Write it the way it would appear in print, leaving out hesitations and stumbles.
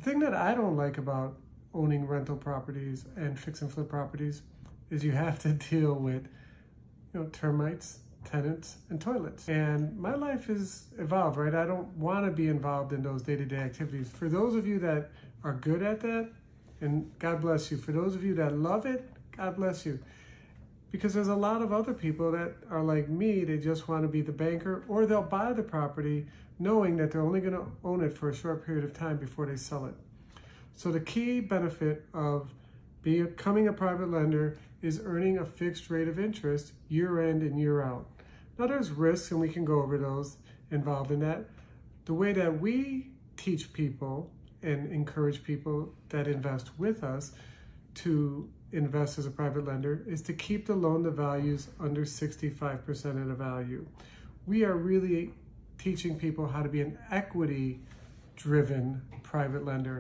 thing that I don't like about owning rental properties and fix and flip properties is you have to deal with, termites, tenants, and toilets. And my life has evolved, right? I don't want to be involved in those day-to-day activities. For those of you that are good at that, and God bless you. For those of you that love it, God bless you. Because there's a lot of other people that are like me, they just want to be the banker, or they'll buy the property knowing that they're only going to own it for a short period of time before they sell it. So the key benefit of becoming a private lender is earning a fixed rate of interest year in and year out. Now there's risks, and we can go over those involved in that. The way that we teach people and encourage people that invest with us to invest as a private lender is to keep the loan to values under 65% of the value. We are really teaching people how to be an equity driven private lender.